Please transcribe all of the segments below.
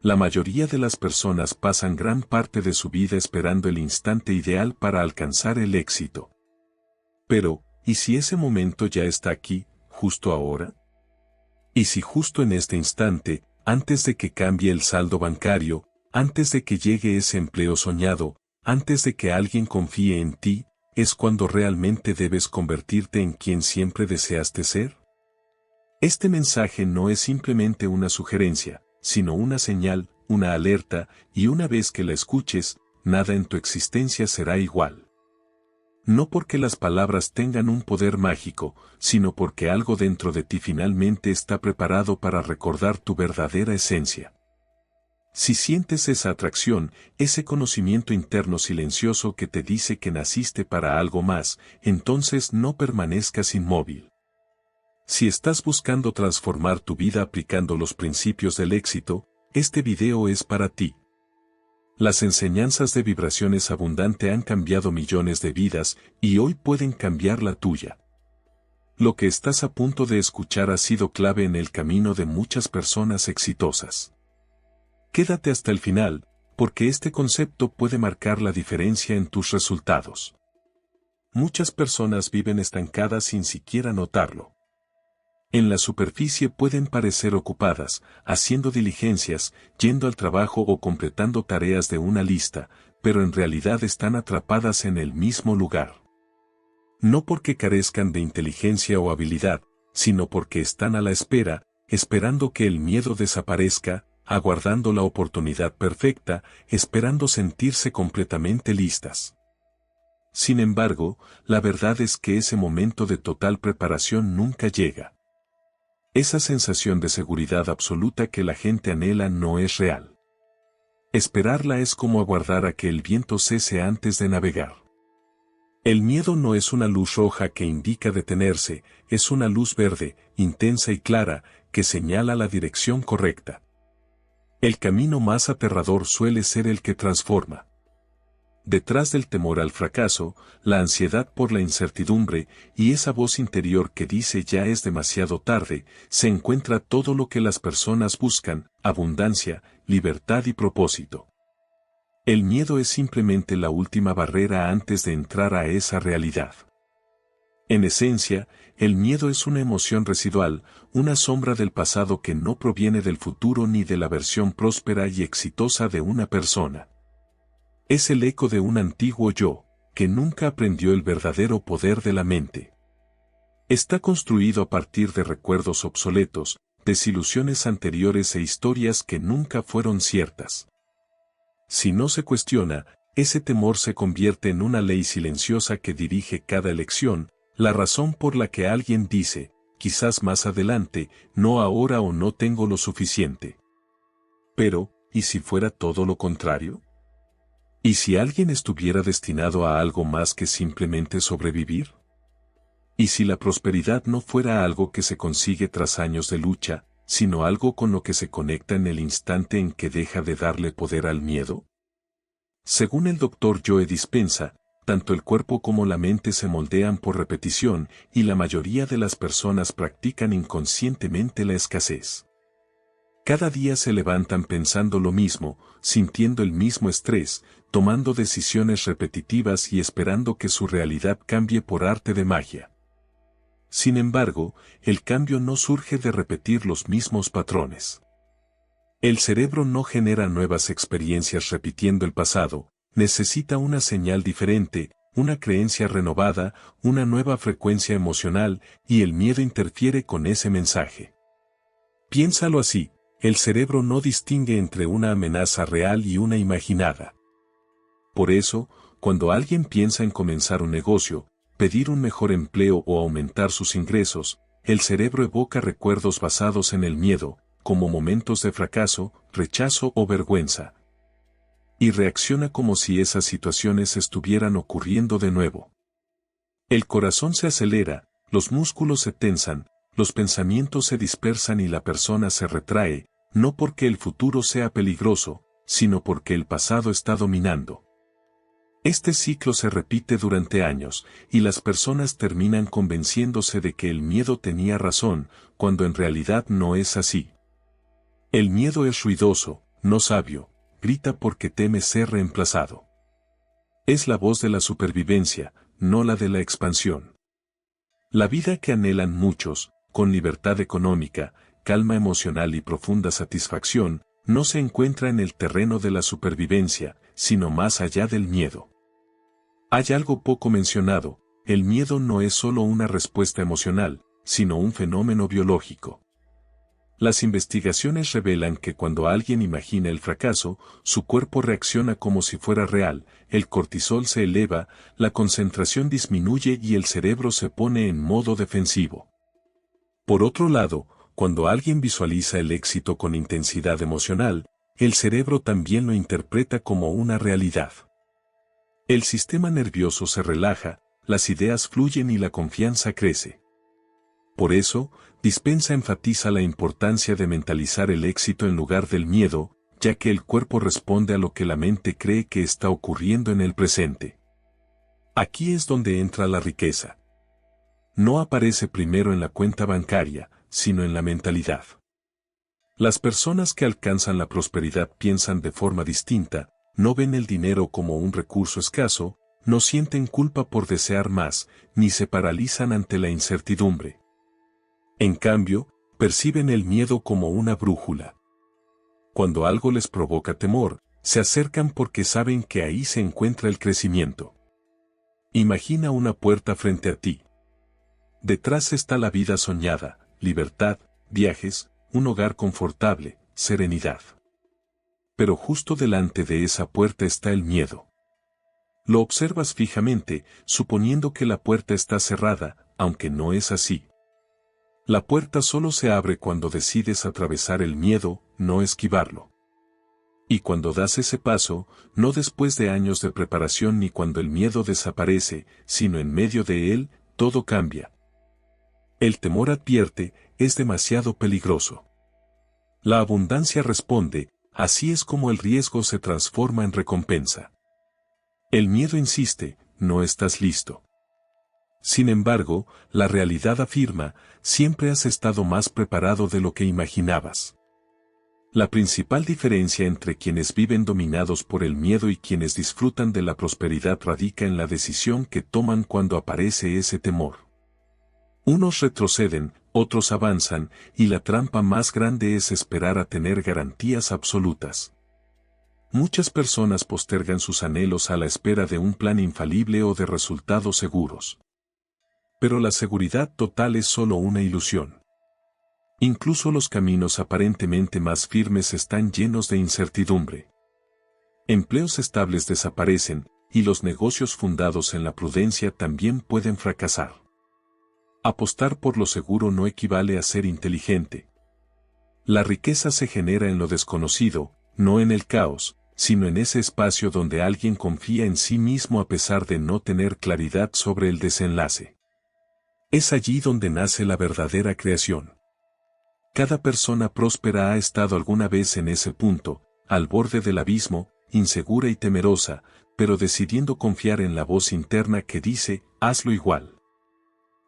La mayoría de las personas pasan gran parte de su vida esperando el instante ideal para alcanzar el éxito. Pero, ¿y si ese momento ya está aquí, justo ahora? ¿Y si justo en este instante, antes de que cambie el saldo bancario, antes de que llegue ese empleo soñado, antes de que alguien confíe en ti, es cuando realmente debes convertirte en quien siempre deseaste ser? Este mensaje no es simplemente una sugerencia, sino una señal, una alerta, y una vez que la escuches, nada en tu existencia será igual. No porque las palabras tengan un poder mágico, sino porque algo dentro de ti finalmente está preparado para recordar tu verdadera esencia. Si sientes esa atracción, ese conocimiento interno silencioso que te dice que naciste para algo más, entonces no permanezcas inmóvil. Si estás buscando transformar tu vida aplicando los principios del éxito, este video es para ti. Las enseñanzas de vibraciones abundante han cambiado millones de vidas y hoy pueden cambiar la tuya. Lo que estás a punto de escuchar ha sido clave en el camino de muchas personas exitosas. Quédate hasta el final, porque este concepto puede marcar la diferencia en tus resultados. Muchas personas viven estancadas sin siquiera notarlo. En la superficie pueden parecer ocupadas, haciendo diligencias, yendo al trabajo o completando tareas de una lista, pero en realidad están atrapadas en el mismo lugar. No porque carezcan de inteligencia o habilidad, sino porque están a la espera, esperando que el miedo desaparezca, aguardando la oportunidad perfecta, esperando sentirse completamente listas. Sin embargo, la verdad es que ese momento de total preparación nunca llega. Esa sensación de seguridad absoluta que la gente anhela no es real. Esperarla es como aguardar a que el viento cese antes de navegar. El miedo no es una luz roja que indica detenerse, es una luz verde, intensa y clara, que señala la dirección correcta. El camino más aterrador suele ser el que transforma. Detrás del temor al fracaso, la ansiedad por la incertidumbre y esa voz interior que dice ya es demasiado tarde, se encuentra todo lo que las personas buscan: abundancia, libertad y propósito. El miedo es simplemente la última barrera antes de entrar a esa realidad. En esencia, el miedo es una emoción residual, una sombra del pasado que no proviene del futuro ni de la versión próspera y exitosa de una persona. Es el eco de un antiguo yo, que nunca aprendió el verdadero poder de la mente. Está construido a partir de recuerdos obsoletos, desilusiones anteriores e historias que nunca fueron ciertas. Si no se cuestiona, ese temor se convierte en una ley silenciosa que dirige cada elección, la razón por la que alguien dice, quizás más adelante, no ahora o no tengo lo suficiente. Pero, ¿y si fuera todo lo contrario? ¿Y si alguien estuviera destinado a algo más que simplemente sobrevivir? ¿Y si la prosperidad no fuera algo que se consigue tras años de lucha, sino algo con lo que se conecta en el instante en que deja de darle poder al miedo? Según el Dr. Joe Dispenza, tanto el cuerpo como la mente se moldean por repetición y la mayoría de las personas practican inconscientemente la escasez. Cada día se levantan pensando lo mismo, sintiendo el mismo estrés, tomando decisiones repetitivas y esperando que su realidad cambie por arte de magia. Sin embargo, el cambio no surge de repetir los mismos patrones. El cerebro no genera nuevas experiencias repitiendo el pasado, necesita una señal diferente, una creencia renovada, una nueva frecuencia emocional, y el miedo interfiere con ese mensaje. Piénsalo así. El cerebro no distingue entre una amenaza real y una imaginada. Por eso, cuando alguien piensa en comenzar un negocio, pedir un mejor empleo o aumentar sus ingresos, el cerebro evoca recuerdos basados en el miedo, como momentos de fracaso, rechazo o vergüenza. Y reacciona como si esas situaciones estuvieran ocurriendo de nuevo. El corazón se acelera, los músculos se tensan, los pensamientos se dispersan y la persona se retrae, no porque el futuro sea peligroso, sino porque el pasado está dominando. Este ciclo se repite durante años, y las personas terminan convenciéndose de que el miedo tenía razón, cuando en realidad no es así. El miedo es ruidoso, no sabio, grita porque teme ser reemplazado. Es la voz de la supervivencia, no la de la expansión. La vida que anhelan muchos, con libertad económica, calma emocional y profunda satisfacción, no se encuentra en el terreno de la supervivencia, sino más allá del miedo. Hay algo poco mencionado: el miedo no es solo una respuesta emocional, sino un fenómeno biológico. Las investigaciones revelan que cuando alguien imagina el fracaso, su cuerpo reacciona como si fuera real, el cortisol se eleva, la concentración disminuye y el cerebro se pone en modo defensivo. Por otro lado, cuando alguien visualiza el éxito con intensidad emocional, el cerebro también lo interpreta como una realidad. El sistema nervioso se relaja, las ideas fluyen y la confianza crece. Por eso, Dispenza enfatiza la importancia de mentalizar el éxito en lugar del miedo, ya que el cuerpo responde a lo que la mente cree que está ocurriendo en el presente. Aquí es donde entra la riqueza. No aparece primero en la cuenta bancaria, sino en la mentalidad. Las personas que alcanzan la prosperidad piensan de forma distinta, no ven el dinero como un recurso escaso, no sienten culpa por desear más, ni se paralizan ante la incertidumbre. En cambio, perciben el miedo como una brújula. Cuando algo les provoca temor, se acercan porque saben que ahí se encuentra el crecimiento. Imagina una puerta frente a ti. Detrás está la vida soñada, libertad, viajes, un hogar confortable, serenidad. Pero justo delante de esa puerta está el miedo. Lo observas fijamente, suponiendo que la puerta está cerrada, aunque no es así. La puerta solo se abre cuando decides atravesar el miedo, no esquivarlo. Y cuando das ese paso, no después de años de preparación ni cuando el miedo desaparece, sino en medio de él, todo cambia. El temor advierte, es demasiado peligroso. La abundancia responde, así es como el riesgo se transforma en recompensa. El miedo insiste, no estás listo. Sin embargo, la realidad afirma, siempre has estado más preparado de lo que imaginabas. La principal diferencia entre quienes viven dominados por el miedo y quienes disfrutan de la prosperidad radica en la decisión que toman cuando aparece ese temor. Unos retroceden, otros avanzan, y la trampa más grande es esperar a tener garantías absolutas. Muchas personas postergan sus anhelos a la espera de un plan infalible o de resultados seguros. Pero la seguridad total es solo una ilusión. Incluso los caminos aparentemente más firmes están llenos de incertidumbre. Empleos estables desaparecen, y los negocios fundados en la prudencia también pueden fracasar. Apostar por lo seguro no equivale a ser inteligente. La riqueza se genera en lo desconocido, no en el caos, sino en ese espacio donde alguien confía en sí mismo a pesar de no tener claridad sobre el desenlace. Es allí donde nace la verdadera creación. Cada persona próspera ha estado alguna vez en ese punto, al borde del abismo, insegura y temerosa, pero decidiendo confiar en la voz interna que dice, hazlo igual.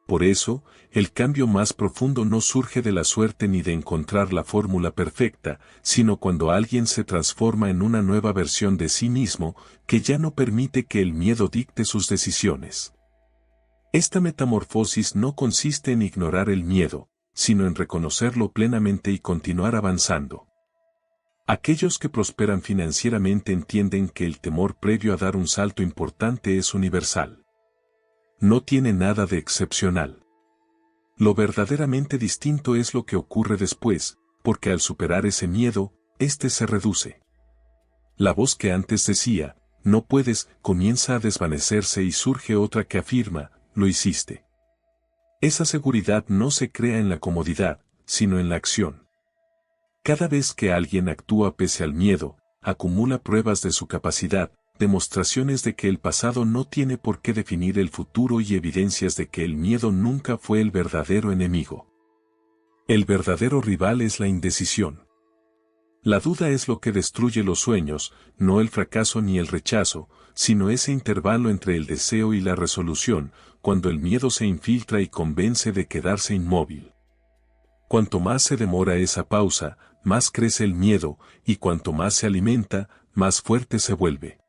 Por eso, el cambio más profundo no surge de la suerte ni de encontrar la fórmula perfecta, sino cuando alguien se transforma en una nueva versión de sí mismo, que ya no permite que el miedo dicte sus decisiones. Esta metamorfosis no consiste en ignorar el miedo, sino en reconocerlo plenamente y continuar avanzando. Aquellos que prosperan financieramente entienden que el temor previo a dar un salto importante es universal. No tiene nada de excepcional. Lo verdaderamente distinto es lo que ocurre después, porque al superar ese miedo, éste se reduce. La voz que antes decía, no puedes, comienza a desvanecerse y surge otra que afirma, lo hiciste. Esa seguridad no se crea en la comodidad, sino en la acción. Cada vez que alguien actúa pese al miedo, acumula pruebas de su capacidad, demostraciones de que el pasado no tiene por qué definir el futuro y evidencias de que el miedo nunca fue el verdadero enemigo. El verdadero rival es la indecisión. La duda es lo que destruye los sueños, no el fracaso ni el rechazo, sino ese intervalo entre el deseo y la resolución, cuando el miedo se infiltra y convence de quedarse inmóvil. Cuanto más se demora esa pausa, más crece el miedo, y cuanto más se alimenta, más fuerte se vuelve.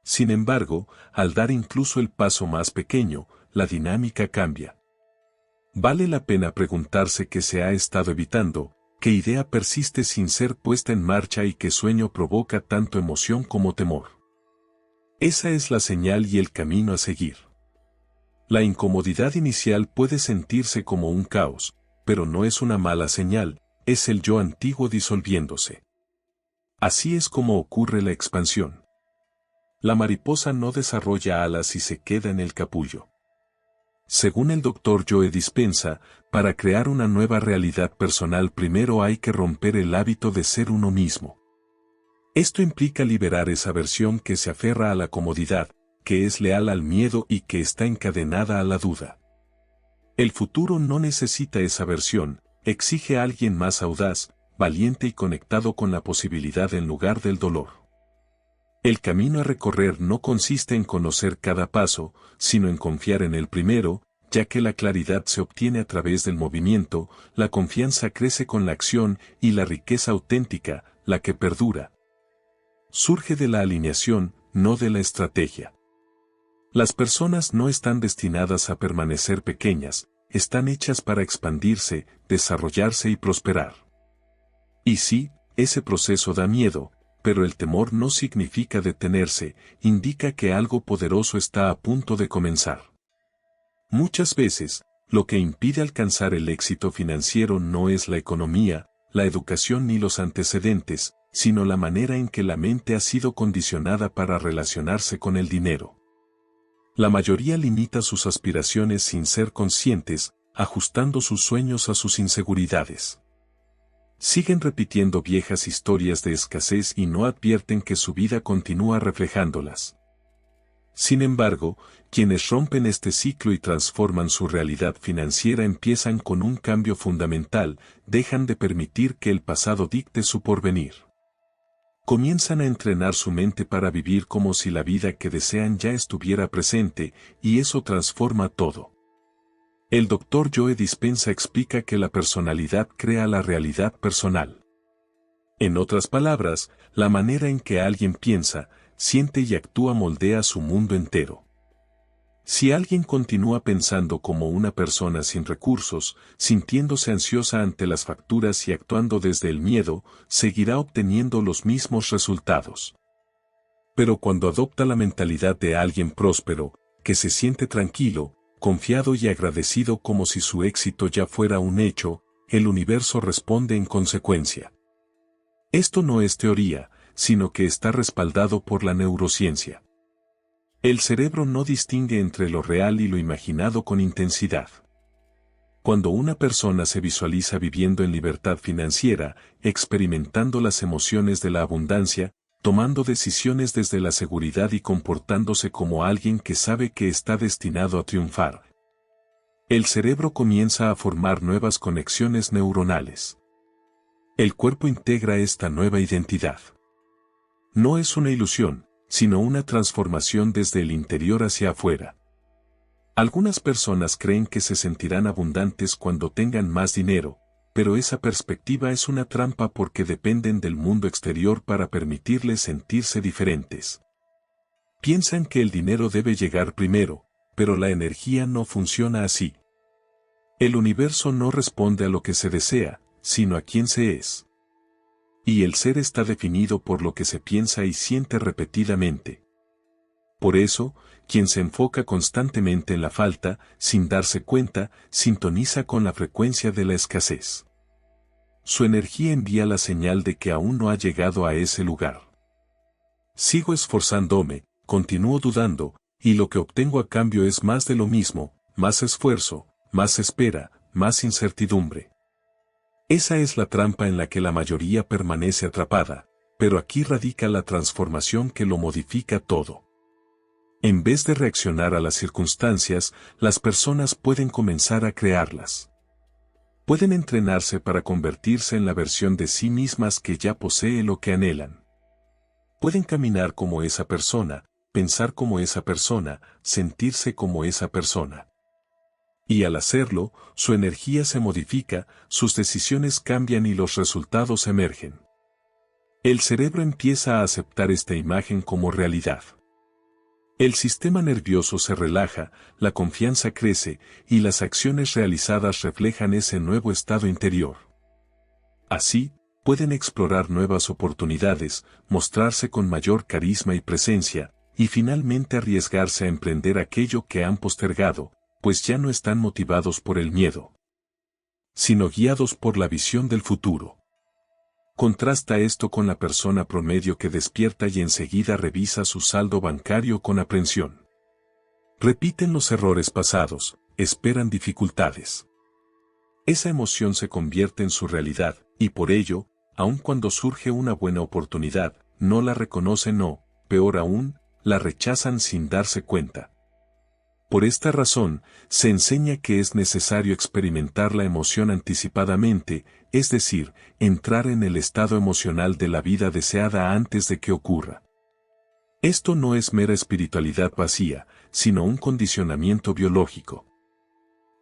Sin embargo, al dar incluso el paso más pequeño, la dinámica cambia. Vale la pena preguntarse qué se ha estado evitando, qué idea persiste sin ser puesta en marcha y qué sueño provoca tanto emoción como temor. Esa es la señal y el camino a seguir. La incomodidad inicial puede sentirse como un caos, pero no es una mala señal, es el yo antiguo disolviéndose. Así es como ocurre la expansión. La mariposa no desarrolla alas y se queda en el capullo. Según el Dr. Joe Dispenza, para crear una nueva realidad personal primero hay que romper el hábito de ser uno mismo. Esto implica liberar esa versión que se aferra a la comodidad, que es leal al miedo y que está encadenada a la duda. El futuro no necesita esa versión, exige a alguien más audaz, valiente y conectado con la posibilidad en lugar del dolor. El camino a recorrer no consiste en conocer cada paso, sino en confiar en el primero, ya que la claridad se obtiene a través del movimiento, la confianza crece con la acción y la riqueza auténtica, la que perdura, surge de la alineación, no de la estrategia. Las personas no están destinadas a permanecer pequeñas, están hechas para expandirse, desarrollarse y prosperar. Y sí, ese proceso da miedo, pero el temor no significa detenerse, indica que algo poderoso está a punto de comenzar. Muchas veces, lo que impide alcanzar el éxito financiero no es la economía, la educación ni los antecedentes, sino la manera en que la mente ha sido condicionada para relacionarse con el dinero. La mayoría limita sus aspiraciones sin ser conscientes, ajustando sus sueños a sus inseguridades. Siguen repitiendo viejas historias de escasez y no advierten que su vida continúa reflejándolas. Sin embargo, quienes rompen este ciclo y transforman su realidad financiera empiezan con un cambio fundamental, dejan de permitir que el pasado dicte su porvenir. Comienzan a entrenar su mente para vivir como si la vida que desean ya estuviera presente, y eso transforma todo. El Dr. Joe Dispenza explica que la personalidad crea la realidad personal. En otras palabras, la manera en que alguien piensa, siente y actúa moldea su mundo entero. Si alguien continúa pensando como una persona sin recursos, sintiéndose ansiosa ante las facturas y actuando desde el miedo, seguirá obteniendo los mismos resultados. Pero cuando adopta la mentalidad de alguien próspero, que se siente tranquilo, confiado y agradecido como si su éxito ya fuera un hecho, el universo responde en consecuencia. Esto no es teoría, sino que está respaldado por la neurociencia. El cerebro no distingue entre lo real y lo imaginado con intensidad. Cuando una persona se visualiza viviendo en libertad financiera, experimentando las emociones de la abundancia, tomando decisiones desde la seguridad y comportándose como alguien que sabe que está destinado a triunfar, el cerebro comienza a formar nuevas conexiones neuronales. El cuerpo integra esta nueva identidad. No es una ilusión, sino una transformación desde el interior hacia afuera. Algunas personas creen que se sentirán abundantes cuando tengan más dinero, pero esa perspectiva es una trampa porque dependen del mundo exterior para permitirles sentirse diferentes. Piensan que el dinero debe llegar primero, pero la energía no funciona así. El universo no responde a lo que se desea, sino a quien se es. Y el ser está definido por lo que se piensa y siente repetidamente. Por eso, quien se enfoca constantemente en la falta, sin darse cuenta, sintoniza con la frecuencia de la escasez. Su energía envía la señal de que aún no ha llegado a ese lugar. Sigo esforzándome, continúo dudando, y lo que obtengo a cambio es más de lo mismo, más esfuerzo, más espera, más incertidumbre. Esa es la trampa en la que la mayoría permanece atrapada, pero aquí radica la transformación que lo modifica todo. En vez de reaccionar a las circunstancias, las personas pueden comenzar a crearlas. Pueden entrenarse para convertirse en la versión de sí mismas que ya posee lo que anhelan. Pueden caminar como esa persona, pensar como esa persona, sentirse como esa persona. Y al hacerlo, su energía se modifica, sus decisiones cambian y los resultados emergen. El cerebro empieza a aceptar esta imagen como realidad. El sistema nervioso se relaja, la confianza crece, y las acciones realizadas reflejan ese nuevo estado interior. Así, pueden explorar nuevas oportunidades, mostrarse con mayor carisma y presencia, y finalmente arriesgarse a emprender aquello que han postergado, pues ya no están motivados por el miedo, sino guiados por la visión del futuro. Contrasta esto con la persona promedio que despierta y enseguida revisa su saldo bancario con aprensión. Repiten los errores pasados, esperan dificultades. Esa emoción se convierte en su realidad, y por ello, aun cuando surge una buena oportunidad, no la reconocen o, peor aún, la rechazan sin darse cuenta. Por esta razón, se enseña que es necesario experimentar la emoción anticipadamente, es decir, entrar en el estado emocional de la vida deseada antes de que ocurra. Esto no es mera espiritualidad vacía, sino un condicionamiento biológico.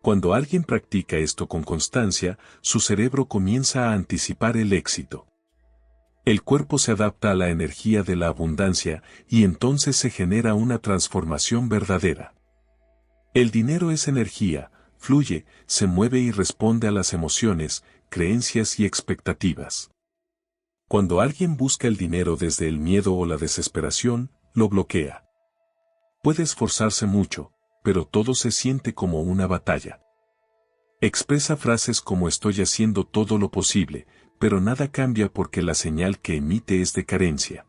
Cuando alguien practica esto con constancia, su cerebro comienza a anticipar el éxito. El cuerpo se adapta a la energía de la abundancia y entonces se genera una transformación verdadera. El dinero es energía, fluye, se mueve y responde a las emociones, creencias y expectativas. Cuando alguien busca el dinero desde el miedo o la desesperación, lo bloquea. Puede esforzarse mucho, pero todo se siente como una batalla. Expresa frases como estoy haciendo todo lo posible, pero nada cambia porque la señal que emite es de carencia.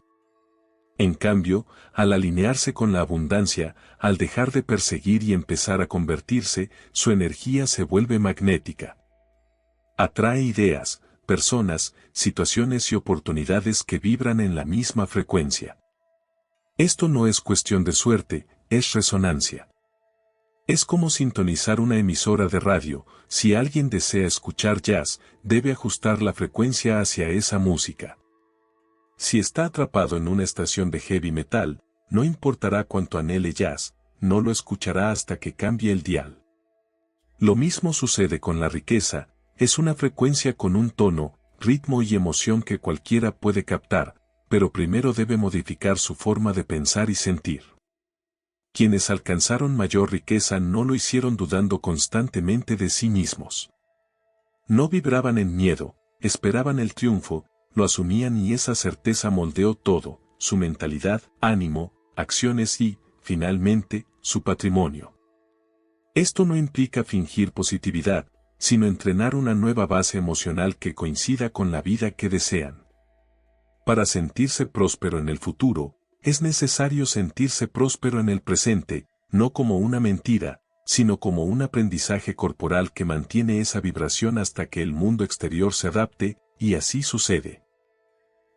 En cambio, al alinearse con la abundancia, al dejar de perseguir y empezar a convertirse, su energía se vuelve magnética. Atrae ideas, personas, situaciones y oportunidades que vibran en la misma frecuencia. Esto no es cuestión de suerte, es resonancia. Es como sintonizar una emisora de radio, si alguien desea escuchar jazz, debe ajustar la frecuencia hacia esa música. Si está atrapado en una estación de heavy metal, no importará cuánto anhele jazz, no lo escuchará hasta que cambie el dial. Lo mismo sucede con la riqueza, es una frecuencia con un tono, ritmo y emoción que cualquiera puede captar, pero primero debe modificar su forma de pensar y sentir. Quienes alcanzaron mayor riqueza no lo hicieron dudando constantemente de sí mismos. No vibraban en miedo, esperaban el triunfo, lo asumían y esa certeza moldeó todo, su mentalidad, ánimo, acciones y, finalmente, su patrimonio. Esto no implica fingir positividad, sino entrenar una nueva base emocional que coincida con la vida que desean. Para sentirse próspero en el futuro, es necesario sentirse próspero en el presente, no como una mentira, sino como un aprendizaje corporal que mantiene esa vibración hasta que el mundo exterior se adapte, y así sucede.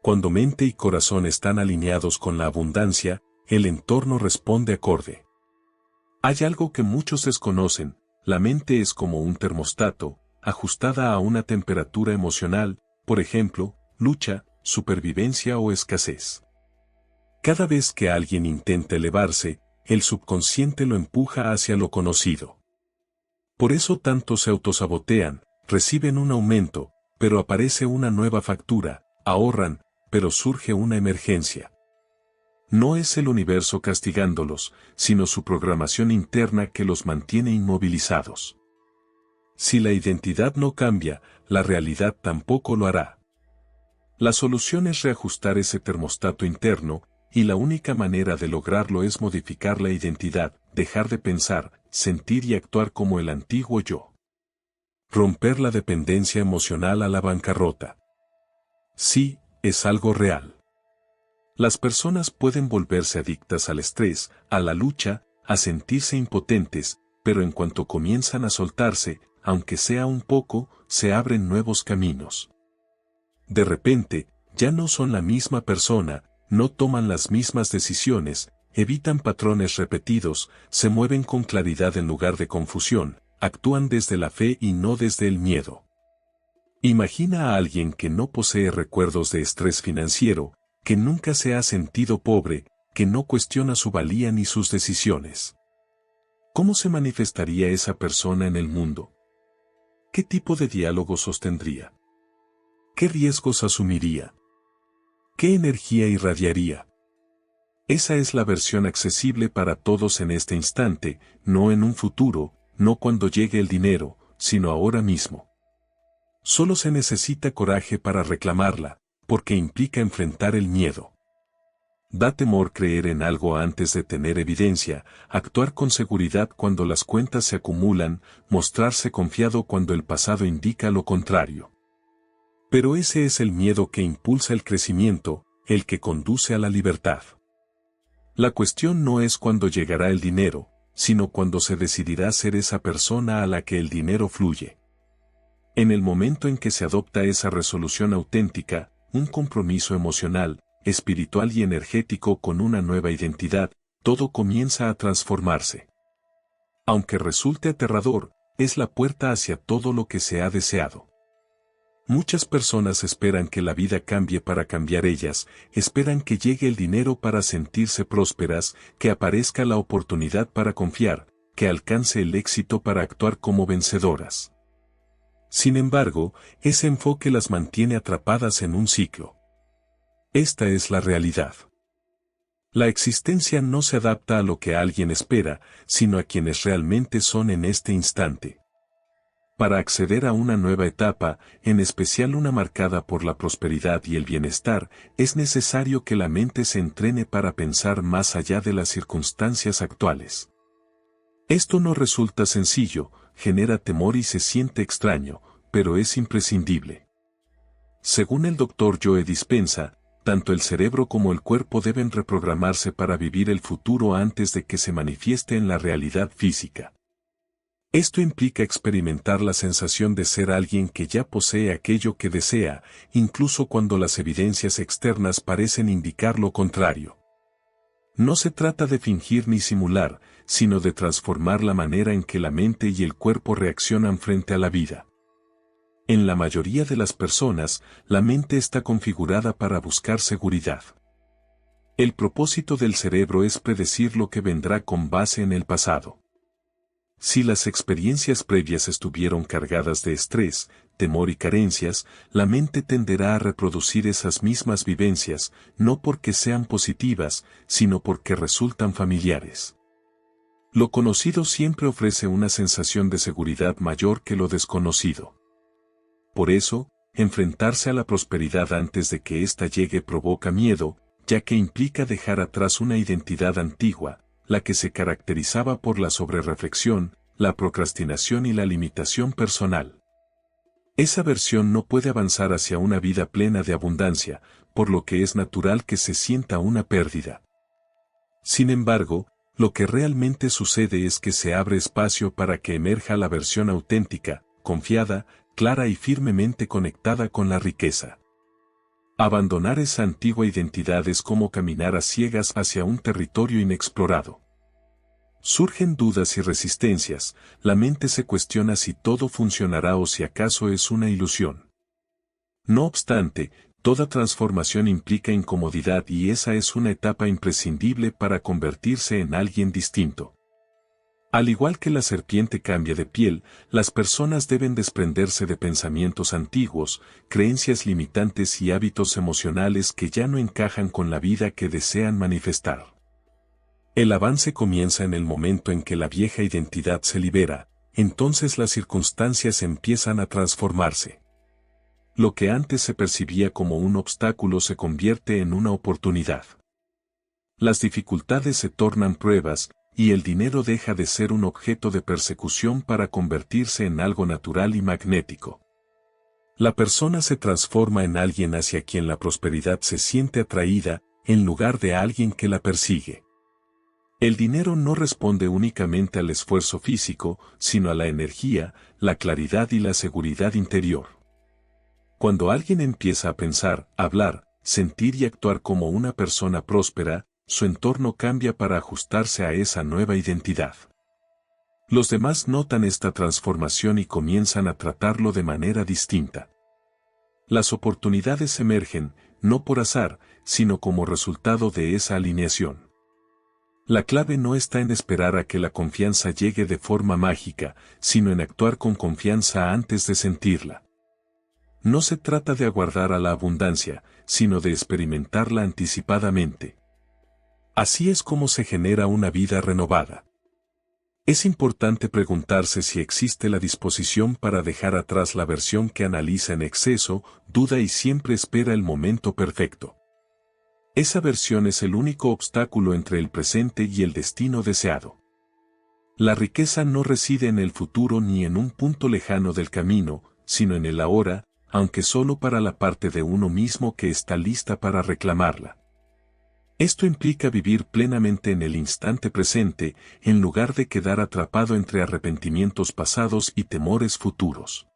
Cuando mente y corazón están alineados con la abundancia, el entorno responde acorde. Hay algo que muchos desconocen, la mente es como un termostato, ajustada a una temperatura emocional, por ejemplo, lucha, supervivencia o escasez. Cada vez que alguien intenta elevarse, el subconsciente lo empuja hacia lo conocido. Por eso tantos se autosabotean, reciben un aumento, pero aparece una nueva factura, ahorran, pero surge una emergencia. No es el universo castigándolos, sino su programación interna que los mantiene inmovilizados. Si la identidad no cambia, la realidad tampoco lo hará. La solución es reajustar ese termostato interno, y la única manera de lograrlo es modificar la identidad, dejar de pensar, sentir y actuar como el antiguo yo. Romper la dependencia emocional a la bancarrota. Sí, es algo real. Las personas pueden volverse adictas al estrés, a la lucha, a sentirse impotentes, pero en cuanto comienzan a soltarse, aunque sea un poco, se abren nuevos caminos. De repente, ya no son la misma persona, no toman las mismas decisiones, evitan patrones repetidos, se mueven con claridad en lugar de confusión, actúan desde la fe y no desde el miedo. Imagina a alguien que no posee recuerdos de estrés financiero, que nunca se ha sentido pobre, que no cuestiona su valía ni sus decisiones. ¿Cómo se manifestaría esa persona en el mundo? ¿Qué tipo de diálogo sostendría? ¿Qué riesgos asumiría? ¿Qué energía irradiaría? Esa es la versión accesible para todos en este instante, no en un futuro, no cuando llegue el dinero, sino ahora mismo. Solo se necesita coraje para reclamarla, porque implica enfrentar el miedo. Da temor creer en algo antes de tener evidencia, actuar con seguridad cuando las cuentas se acumulan, mostrarse confiado cuando el pasado indica lo contrario. Pero ese es el miedo que impulsa el crecimiento, el que conduce a la libertad. La cuestión no es cuándo llegará el dinero, sino cuando se decidirá ser esa persona a la que el dinero fluye. En el momento en que se adopta esa resolución auténtica, un compromiso emocional, espiritual y energético con una nueva identidad, todo comienza a transformarse. Aunque resulte aterrador, es la puerta hacia todo lo que se ha deseado. Muchas personas esperan que la vida cambie para cambiar ellas, esperan que llegue el dinero para sentirse prósperas, que aparezca la oportunidad para confiar, que alcance el éxito para actuar como vencedoras. Sin embargo, ese enfoque las mantiene atrapadas en un ciclo. Esta es la realidad. La existencia no se adapta a lo que alguien espera, sino a quienes realmente son en este instante. Para acceder a una nueva etapa, en especial una marcada por la prosperidad y el bienestar, es necesario que la mente se entrene para pensar más allá de las circunstancias actuales. Esto no resulta sencillo, genera temor y se siente extraño, pero es imprescindible. Según el Dr. Joe Dispenza, tanto el cerebro como el cuerpo deben reprogramarse para vivir el futuro antes de que se manifieste en la realidad física. Esto implica experimentar la sensación de ser alguien que ya posee aquello que desea, incluso cuando las evidencias externas parecen indicar lo contrario. No se trata de fingir ni simular, sino de transformar la manera en que la mente y el cuerpo reaccionan frente a la vida. En la mayoría de las personas, la mente está configurada para buscar seguridad. El propósito del cerebro es predecir lo que vendrá con base en el pasado. Si las experiencias previas estuvieron cargadas de estrés, temor y carencias, la mente tenderá a reproducir esas mismas vivencias, no porque sean positivas, sino porque resultan familiares. Lo conocido siempre ofrece una sensación de seguridad mayor que lo desconocido. Por eso, enfrentarse a la prosperidad antes de que ésta llegue provoca miedo, ya que implica dejar atrás una identidad antigua, la que se caracterizaba por la sobrereflexión, la procrastinación y la limitación personal. Esa versión no puede avanzar hacia una vida plena de abundancia, por lo que es natural que se sienta una pérdida. Sin embargo, lo que realmente sucede es que se abre espacio para que emerja la versión auténtica, confiada, clara y firmemente conectada con la riqueza. Abandonar esa antigua identidad es como caminar a ciegas hacia un territorio inexplorado. Surgen dudas y resistencias, la mente se cuestiona si todo funcionará o si acaso es una ilusión. No obstante, toda transformación implica incomodidad y esa es una etapa imprescindible para convertirse en alguien distinto. Al igual que la serpiente cambia de piel, las personas deben desprenderse de pensamientos antiguos, creencias limitantes y hábitos emocionales que ya no encajan con la vida que desean manifestar. El avance comienza en el momento en que la vieja identidad se libera, entonces las circunstancias empiezan a transformarse. Lo que antes se percibía como un obstáculo se convierte en una oportunidad. Las dificultades se tornan pruebas, y el dinero deja de ser un objeto de persecución para convertirse en algo natural y magnético. La persona se transforma en alguien hacia quien la prosperidad se siente atraída, en lugar de alguien que la persigue. El dinero no responde únicamente al esfuerzo físico, sino a la energía, la claridad y la seguridad interior. Cuando alguien empieza a pensar, hablar, sentir y actuar como una persona próspera, su entorno cambia para ajustarse a esa nueva identidad. Los demás notan esta transformación y comienzan a tratarlo de manera distinta. Las oportunidades emergen, no por azar, sino como resultado de esa alineación. La clave no está en esperar a que la confianza llegue de forma mágica, sino en actuar con confianza antes de sentirla. No se trata de aguardar a la abundancia, sino de experimentarla anticipadamente. Así es como se genera una vida renovada. Es importante preguntarse si existe la disposición para dejar atrás la versión que analiza en exceso, duda y siempre espera el momento perfecto. Esa versión es el único obstáculo entre el presente y el destino deseado. La riqueza no reside en el futuro ni en un punto lejano del camino, sino en el ahora, aunque solo para la parte de uno mismo que está lista para reclamarla. Esto implica vivir plenamente en el instante presente, en lugar de quedar atrapado entre arrepentimientos pasados y temores futuros.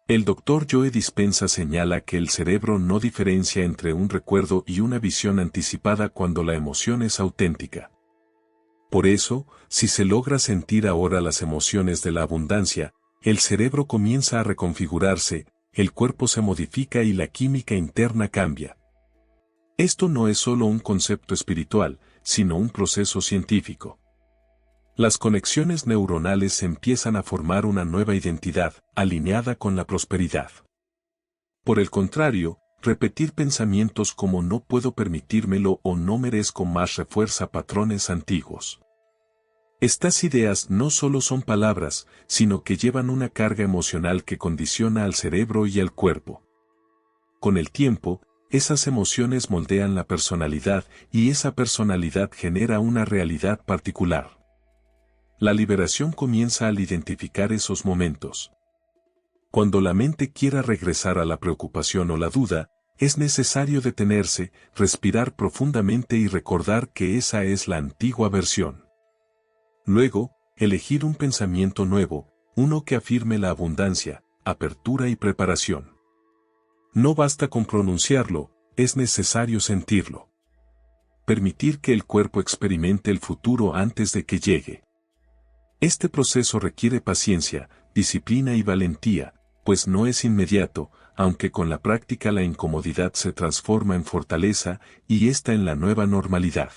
El Dr. Joe Dispenza señala que el cerebro no diferencia entre un recuerdo y una visión anticipada cuando la emoción es auténtica. Por eso, si se logra sentir ahora las emociones de la abundancia, el cerebro comienza a reconfigurarse, el cuerpo se modifica y la química interna cambia. Esto no es solo un concepto espiritual, sino un proceso científico. Las conexiones neuronales empiezan a formar una nueva identidad, alineada con la prosperidad. Por el contrario, repetir pensamientos como no puedo permitírmelo o no merezco más refuerza patrones antiguos. Estas ideas no solo son palabras, sino que llevan una carga emocional que condiciona al cerebro y al cuerpo. Con el tiempo, esas emociones moldean la personalidad y esa personalidad genera una realidad particular. La liberación comienza al identificar esos momentos. Cuando la mente quiera regresar a la preocupación o la duda, es necesario detenerse, respirar profundamente y recordar que esa es la antigua versión. Luego, elegir un pensamiento nuevo, uno que afirme la abundancia, apertura y preparación. No basta con pronunciarlo, es necesario sentirlo. Permitir que el cuerpo experimente el futuro antes de que llegue. Este proceso requiere paciencia, disciplina y valentía, pues no es inmediato, aunque con la práctica la incomodidad se transforma en fortaleza y esta en la nueva normalidad.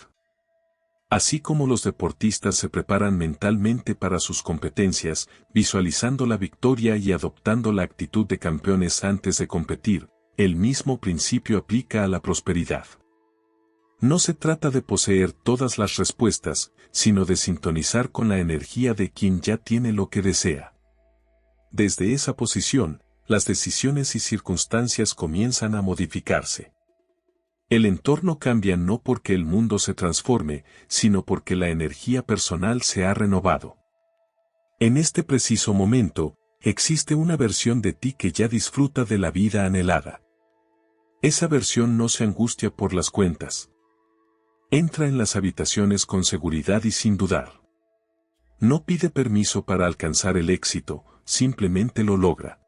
Así como los deportistas se preparan mentalmente para sus competencias, visualizando la victoria y adoptando la actitud de campeones antes de competir, el mismo principio aplica a la prosperidad. No se trata de poseer todas las respuestas, sino de sintonizar con la energía de quien ya tiene lo que desea. Desde esa posición, las decisiones y circunstancias comienzan a modificarse. El entorno cambia no porque el mundo se transforme, sino porque la energía personal se ha renovado. En este preciso momento, existe una versión de ti que ya disfruta de la vida anhelada. Esa versión no se angustia por las cuentas. Entra en las habitaciones con seguridad y sin dudar. No pide permiso para alcanzar el éxito, simplemente lo logra.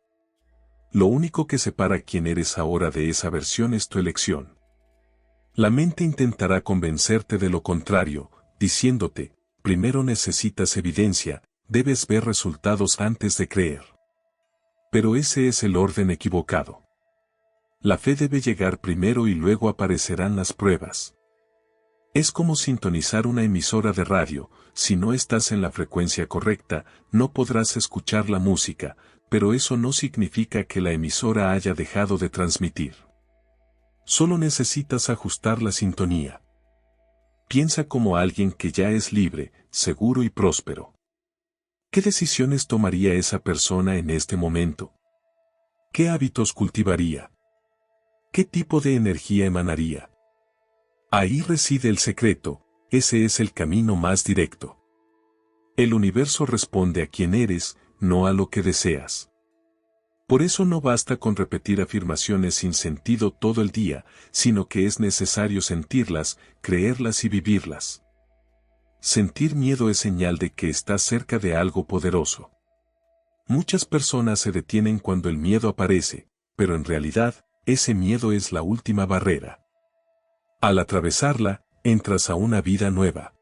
Lo único que separa quién eres ahora de esa versión es tu elección. La mente intentará convencerte de lo contrario, diciéndote, primero necesitas evidencia, debes ver resultados antes de creer. Pero ese es el orden equivocado. La fe debe llegar primero y luego aparecerán las pruebas. Es como sintonizar una emisora de radio, si no estás en la frecuencia correcta, no podrás escuchar la música, pero eso no significa que la emisora haya dejado de transmitir. Solo necesitas ajustar la sintonía. Piensa como alguien que ya es libre, seguro y próspero. ¿Qué decisiones tomaría esa persona en este momento? ¿Qué hábitos cultivaría? ¿Qué tipo de energía emanaría? Ahí reside el secreto, ese es el camino más directo. El universo responde a quién eres, no a lo que deseas. Por eso no basta con repetir afirmaciones sin sentido todo el día, sino que es necesario sentirlas, creerlas y vivirlas. Sentir miedo es señal de que estás cerca de algo poderoso. Muchas personas se detienen cuando el miedo aparece, pero en realidad, ese miedo es la última barrera. Al atravesarla, entras a una vida nueva.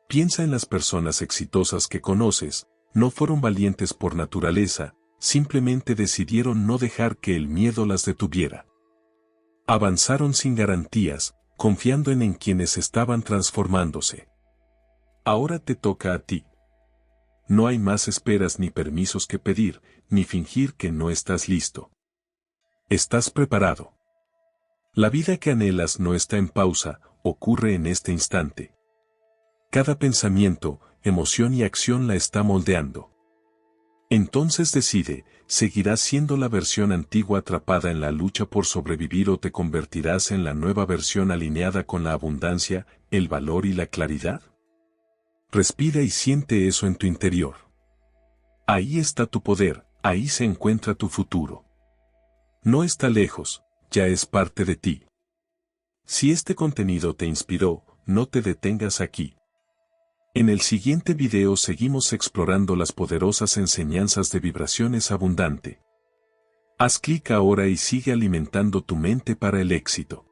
Piensa en las personas exitosas que conoces, no fueron valientes por naturaleza, simplemente decidieron no dejar que el miedo las detuviera. Avanzaron sin garantías, confiando en quienes estaban transformándose. Ahora te toca a ti. No hay más esperas ni permisos que pedir, ni fingir que no estás listo. Estás preparado. La vida que anhelas no está en pausa, ocurre en este instante. Cada pensamiento, emoción y acción la está moldeando. Entonces decide, ¿seguirás siendo la versión antigua atrapada en la lucha por sobrevivir o te convertirás en la nueva versión alineada con la abundancia, el valor y la claridad? Respira y siente eso en tu interior. Ahí está tu poder, ahí se encuentra tu futuro. No está lejos, ya es parte de ti. Si este contenido te inspiró, no te detengas aquí. En el siguiente video seguimos explorando las poderosas enseñanzas de vibraciones abundante. Haz clic ahora y sigue alimentando tu mente para el éxito.